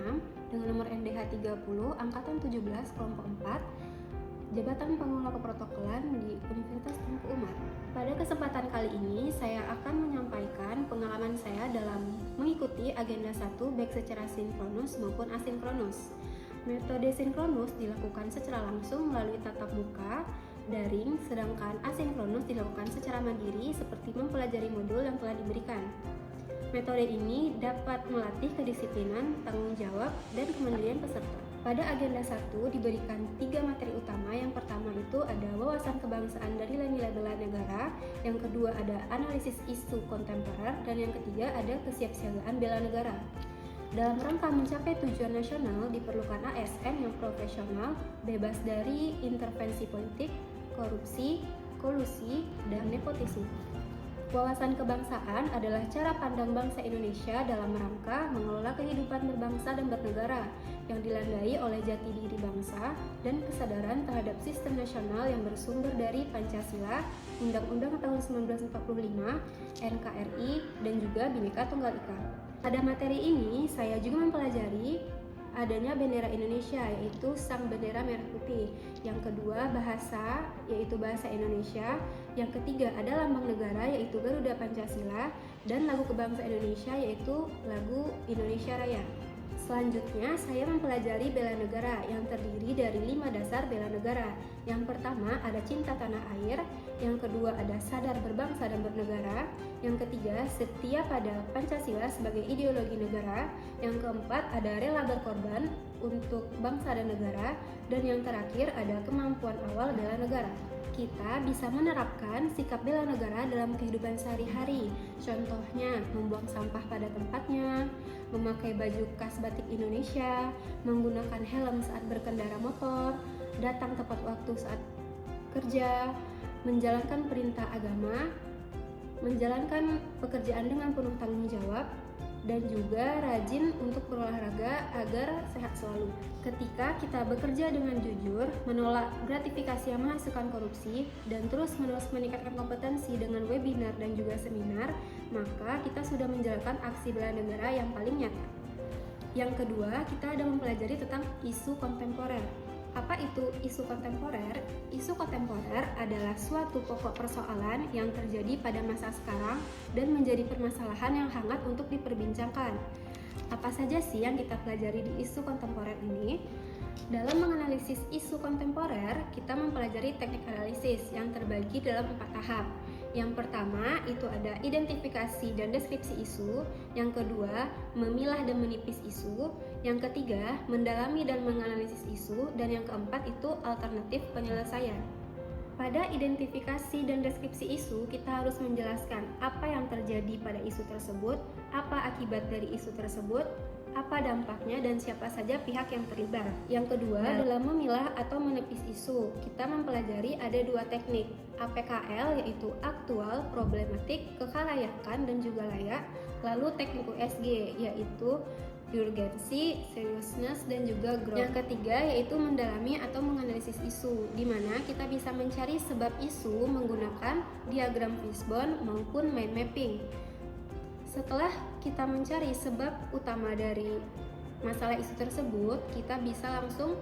dengan nomor NDH 30 Angkatan 17 Kelompok 4 Jabatan Pengelola Keprotokolan di Universitas Tengku Umar. Pada kesempatan kali ini saya akan menyampaikan pengalaman saya dalam mengikuti agenda 1 baik secara sinkronus maupun asinkronus. Metode sinkronus dilakukan secara langsung melalui tatap muka, daring, sedangkan asinkronus dilakukan secara mandiri seperti mempelajari modul yang telah diberikan. Metode ini dapat melatih kedisiplinan, tanggung jawab, dan kemandirian peserta. Pada agenda 1 diberikan 3 materi utama. Yang pertama itu ada wawasan kebangsaan dari nilai bela negara, yang kedua ada analisis isu kontemporer, dan yang ketiga ada kesiapsiagaan bela negara. Dalam rangka mencapai tujuan nasional diperlukan ASN yang profesional, bebas dari intervensi politik, korupsi, kolusi, dan nepotisme. Wawasan kebangsaan adalah cara pandang bangsa Indonesia dalam rangka mengelola kehidupan berbangsa dan bernegara yang dilandai oleh jati diri bangsa dan kesadaran terhadap sistem nasional yang bersumber dari Pancasila, Undang-Undang tahun 1945, NKRI, dan juga Bhinneka Tunggal Ika. Pada materi ini, saya juga mempelajari adanya bendera Indonesia, yaitu sang bendera merah putih. Yang kedua, bahasa, yaitu bahasa Indonesia. Yang ketiga, ada lambang negara, yaitu Garuda Pancasila. Dan lagu kebangsaan Indonesia, yaitu lagu Indonesia Raya. Selanjutnya, saya mempelajari bela negara yang terdiri dari 5 dasar bela negara. Yang pertama, ada cinta tanah air. Yang kedua, ada sadar berbangsa dan bernegara. Yang ketiga, setia pada Pancasila sebagai ideologi negara. Yang keempat, ada rela berkorban untuk bangsa dan negara. Dan yang terakhir, ada kemampuan awal bela negara. Kita bisa menerapkan sikap bela negara dalam kehidupan sehari-hari. Contohnya, membuang sampah pada tempatnya, memakai baju khas batik Indonesia, menggunakan helm saat berkendara motor, datang tepat waktu saat kerja, menjalankan perintah agama, menjalankan pekerjaan dengan penuh tanggung jawab, dan juga rajin untuk berolahraga agar sehat selalu. Ketika kita bekerja dengan jujur, menolak gratifikasi yang menghasilkan korupsi, dan terus-menerus meningkatkan kompetensi dengan webinar dan juga seminar, maka kita sudah menjalankan aksi bela negara yang paling nyata. Yang kedua, kita ada mempelajari tentang isu kontemporer. Apa itu isu kontemporer? Isu kontemporer adalah suatu pokok persoalan yang terjadi pada masa sekarang dan menjadi permasalahan yang hangat untuk diperbincangkan. Apa saja sih yang kita pelajari di isu kontemporer ini? Dalam menganalisis isu kontemporer, kita mempelajari teknik analisis yang terbagi dalam 4 tahap. Yang pertama itu ada identifikasi dan deskripsi isu. Yang kedua, memilah dan menipis isu. Yang ketiga, mendalami dan menganalisis isu. Dan yang keempat itu alternatif penyelesaian. Pada identifikasi dan deskripsi isu, kita harus menjelaskan apa yang terjadi pada isu tersebut, apa akibat dari isu tersebut, apa dampaknya, dan siapa saja pihak yang terlibat. Yang kedua, dalam memilah atau menepis isu, kita mempelajari ada 2 teknik, APKL yaitu aktual, problematik, kekalayakan, dan juga layak. Lalu teknik USG yaitu urgensi, seriousness, dan juga growth. Yang ketiga yaitu mendalami atau menganalisis isu, di mana kita bisa mencari sebab isu menggunakan diagram fishbone maupun mind mapping. Setelah kita mencari sebab utama dari masalah isu tersebut, kita bisa langsung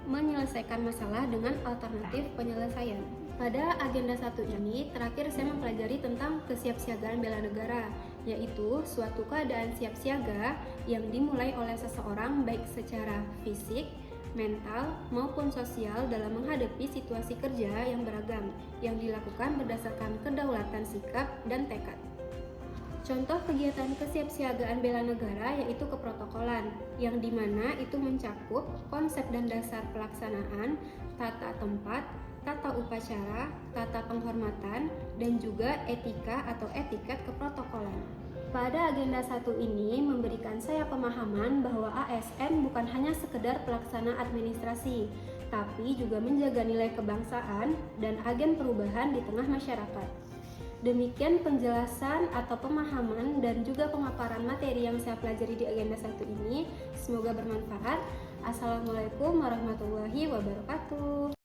menyelesaikan masalah dengan alternatif penyelesaian. Pada agenda 1 ini, terakhir saya mempelajari tentang kesiapsiagaan bela negara, yaitu suatu keadaan siap siaga yang dimulai oleh seseorang baik secara fisik, mental, maupun sosial dalam menghadapi situasi kerja yang beragam, yang dilakukan berdasarkan kedaulatan sikap dan tekad. Contoh kegiatan kesiapsiagaan bela negara yaitu keprotokolan, yang dimana itu mencakup konsep dan dasar pelaksanaan, tata tempat, tata upacara, tata penghormatan, dan juga etika atau etiket keprotokolan. Pada agenda 1 ini memberikan saya pemahaman bahwa ASN bukan hanya sekedar pelaksana administrasi, tapi juga menjaga nilai kebangsaan dan agen perubahan di tengah masyarakat. Demikian penjelasan atau pemahaman dan juga pemaparan materi yang saya pelajari di agenda 1 ini. Semoga bermanfaat. Assalamualaikum warahmatullahi wabarakatuh.